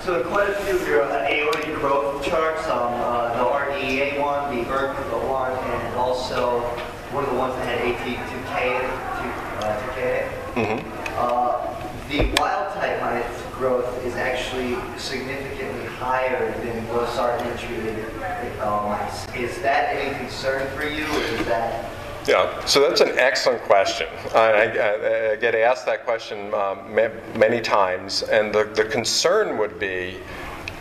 So quite a few of your aortic growth charts, the RDEA one, the ERC one, and also one of the ones that had AT2K. The wild type on its growth is actually significantly higher than losartan treated mice. Is that any concern for you, or is that? Yeah, so that's an excellent question. I get asked that question many times, and the concern would be,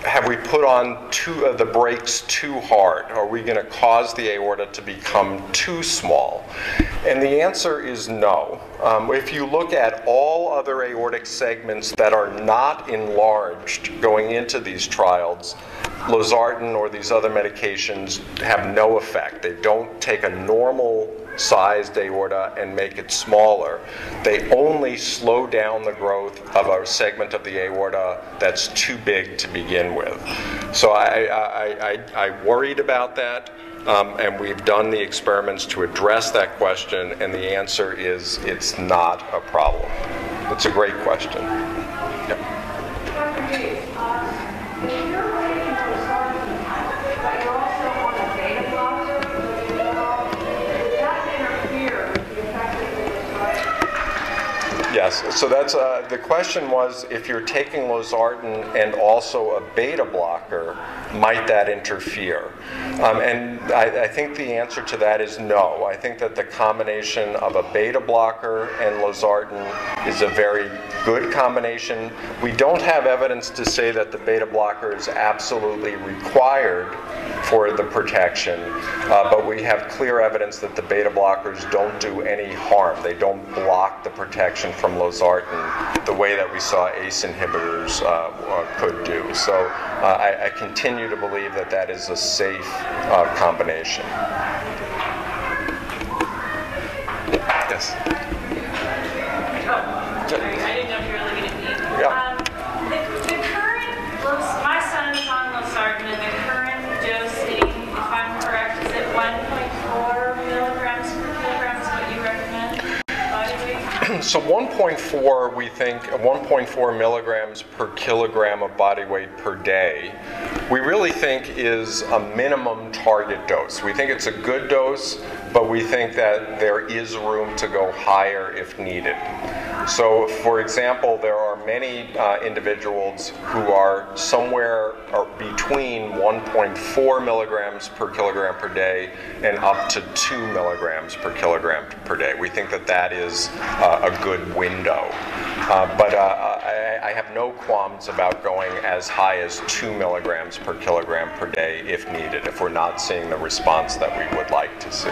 have we put on the brakes too hard? Are we going to cause the aorta to become too small? And the answer is no. If you look at all other aortic segments that are not enlarged going into these trials, losartan or these other medications have no effect. They don't take a normal sized aorta and make it smaller. They only slow down the growth of a segment of the aorta that's too big to begin with. So I worried about that, and we've done the experiments to address that question, and the answer is it's not a problem. It's a great question. Yep. Yes, so that's the question was, if you're taking losartan and also a beta blocker, might that interfere? And I think the answer to that is no. I think that the combination of a beta blocker and losartan is a very good combination. We don't have evidence to say that the beta blocker is absolutely required for the protection, but we have clear evidence that the beta blockers don't do any harm. They don't block the protection from losartan the way that we saw ACE inhibitors could do. So I continue to believe that that is a safe combination. Yes? I didn't know if you were looking at me. Yeah. The current, my son's on losartan, and the current dosing, if I'm correct, is it 1.4 milligrams per kilogram is what you recommend? Body weight? So 1.4, we think, 1.4 milligrams per kilogram of body weight per day, we really think is a minimum target dose. We think it's a good dose, but we think that there is room to go higher if needed. So, for example, there are many individuals who are somewhere between 1.4 milligrams per kilogram per day and up to 2 milligrams per kilogram per day. We think that that is a good window. But I have no qualms about going as high as 2 milligrams per kilogram per day if needed, if we're not seeing the response that we would like to see.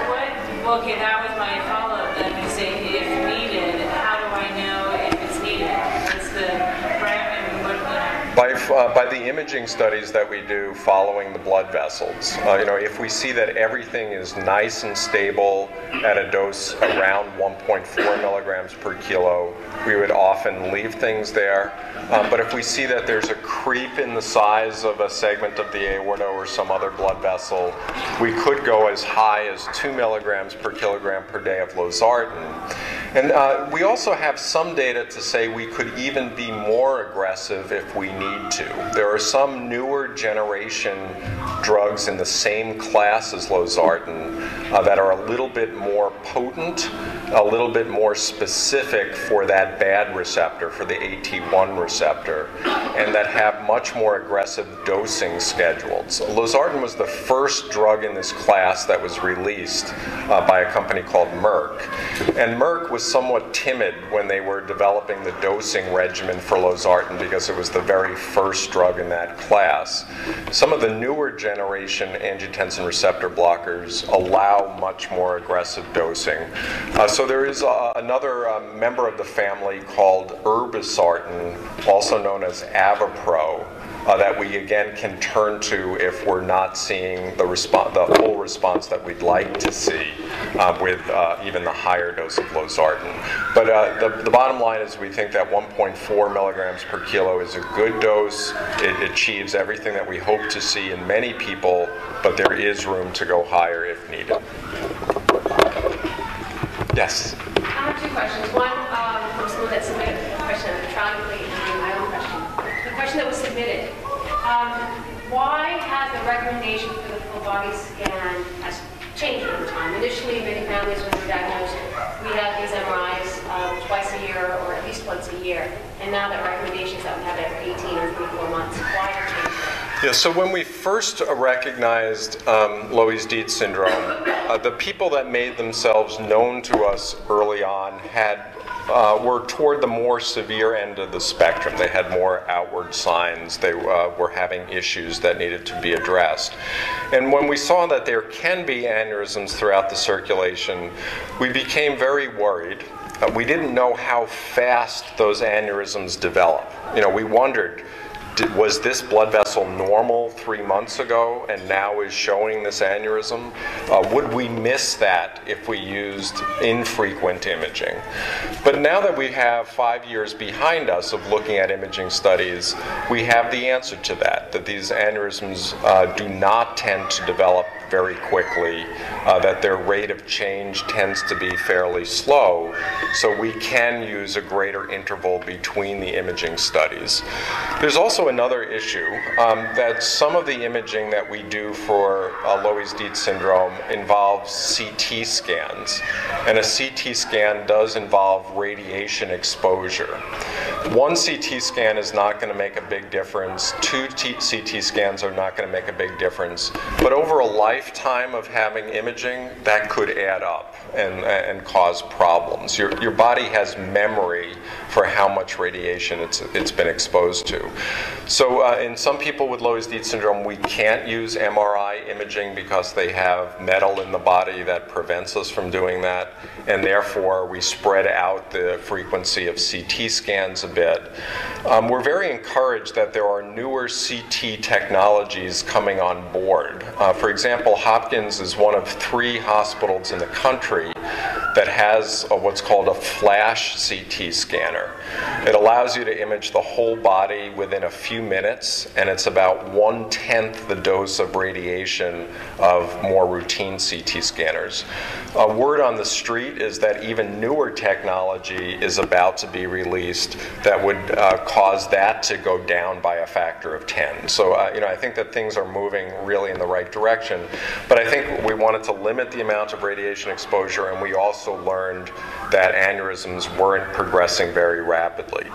Well, okay, that was my follow-up then. You say if needed, how do I know if it's needed? What's the parameter? By the imaging studies that we do following the blood vessels. If we see that everything is nice and stable at a dose around 1.4 milligrams per kilo, we would often leave things there. But if we see that there's a creep in the size of a segment of the aorta or some other blood vessel, we could go as high as 2 milligrams per kilogram per day of losartan. And we also have some data to say we could even be more aggressive if we need to. There are some newer generation drugs in the same class as losartan that are a little bit more potent, a little bit more specific for that bad receptor, for the AT1 receptor, and that have much more aggressive dosing schedules. Losartan was the first drug in this class that was released by a company called Merck. And Merck was somewhat timid when they were developing the dosing regimen for losartan because it was the very first drug in that class. Some of the newer generation angiotensin receptor blockers allow much more aggressive dosing. So there is another member of the family called irbesartan, also known as Avapro, that we again can turn to if we're not seeing the full response that we'd like to see with even the higher dose of losartan. But the bottom line is we think that 1.4 milligrams per kilo is a good dose. It achieves everything that we hope to see in many people, but there is room to go higher if needed. Yes? I have two questions. One from someone that submitted a question electronically and my own question. The question that was submitted Why has the recommendation for the full body scan has changed over time? Initially, many families, when they were diagnosed, we had these MRIs twice a year or at least once a year. And now that recommendations that we have every 18 or 24 months, why have changed that? Yeah, so when we first recognized Loeys-Dietz syndrome, the people that made themselves known to us early on were toward the more severe end of the spectrum. They had more outward signs. They were having issues that needed to be addressed. And when we saw that there can be aneurysms throughout the circulation, we became very worried. We didn't know how fast those aneurysms develop. We wondered, was this blood vessel normal 3 months ago and now is showing this aneurysm? Would we miss that if we used infrequent imaging? But now that we have 5 years behind us of looking at imaging studies, we have the answer to that these aneurysms do not tend to develop very quickly, that their rate of change tends to be fairly slow, so we can use a greater interval between the imaging studies. There's also another issue that some of the imaging that we do for Loeys-Dietz syndrome involves CT scans, and a CT scan does involve radiation exposure. One CT scan is not going to make a big difference. Two CT scans are not going to make a big difference. But over a lifetime of having imaging, that could add up and cause problems. Your body has memory for how much radiation it's been exposed to. So in some people with Loeys-Dietz syndrome, we can't use MRI imaging because they have metal in the body that prevents us from doing that, and therefore we spread out the frequency of CT scans a bit. We're very encouraged that there are newer CT technologies coming on board. For example, Hopkins is one of 3 hospitals in the country that has what's called a flash CT scanner. It allows you to image the whole body within a few minutes, and it's about 1/10 the dose of radiation of more routine CT scanners. Word on the street is that even newer technology is about to be released that would cause that to go down by a factor of 10. So I think that things are moving really in the right direction, but I think we wanted to limit the amount of radiation exposure, and we also learned that aneurysms weren't progressing very rapidly.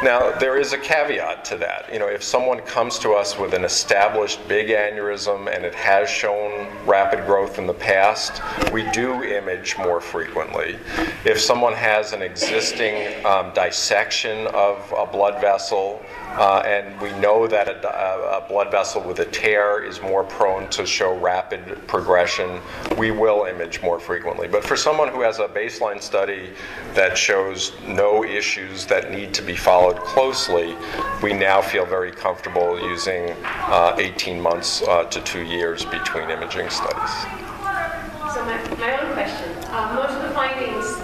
Now, there is a caveat to that. If someone comes to us with an established big aneurysm and it has shown rapid growth in the past, we do image more frequently. If someone has an existing dissection of a blood vessel, and we know that a blood vessel with a tear is more prone to show rapid progression, we will image more frequently. But for someone who has a baseline study that shows no issues that need to be followed closely, we now feel very comfortable using 18 months to 2 years between imaging studies. So my own question, most of the findings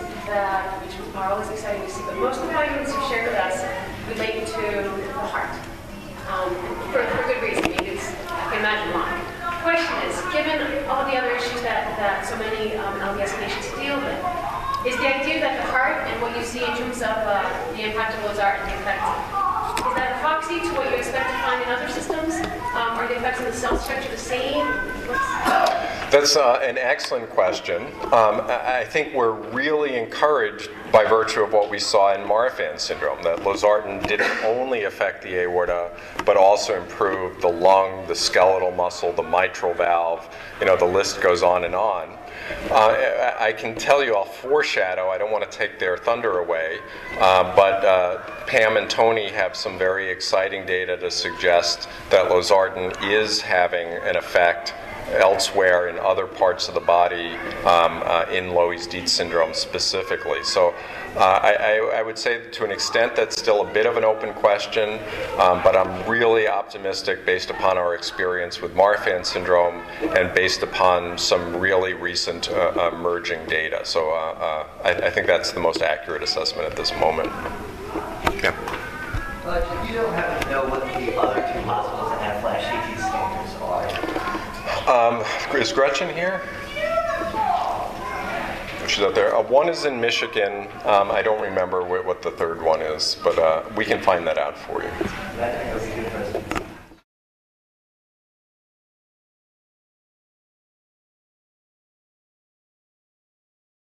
which are always exciting to see, but most of the findings you've shared with us relate to the heart, for good reason. I can imagine why. The question is, given all the other issues that so many LDS patients deal with, is the idea that the heart and what you see in terms of the impact of Loeys-Dietz and the effects, is that a proxy to what you expect to find in other systems? Are the effects of the cell structure the same? That's an excellent question. I think we're really encouraged by virtue of what we saw in Marfan syndrome, that losartan didn't only affect the aorta, but also improved the lung, the skeletal muscle, the mitral valve. The list goes on and on. I can tell you, I'll foreshadow, I don't want to take their thunder away, but Pam and Tony have some very exciting data to suggest that losartan is having an effect elsewhere in other parts of the body in Loeys-Dietz syndrome specifically. So I would say to an extent that's still a bit of an open question, but I'm really optimistic based upon our experience with Marfan syndrome and based upon some really recent emerging data. So I think that's the most accurate assessment at this moment. Yeah. You don't happen to know what the other 2 hospitals that have flash CT scanners are? Is Gretchen here? She's out there. One is in Michigan. I don't remember what the third one is, but we can find that out for you.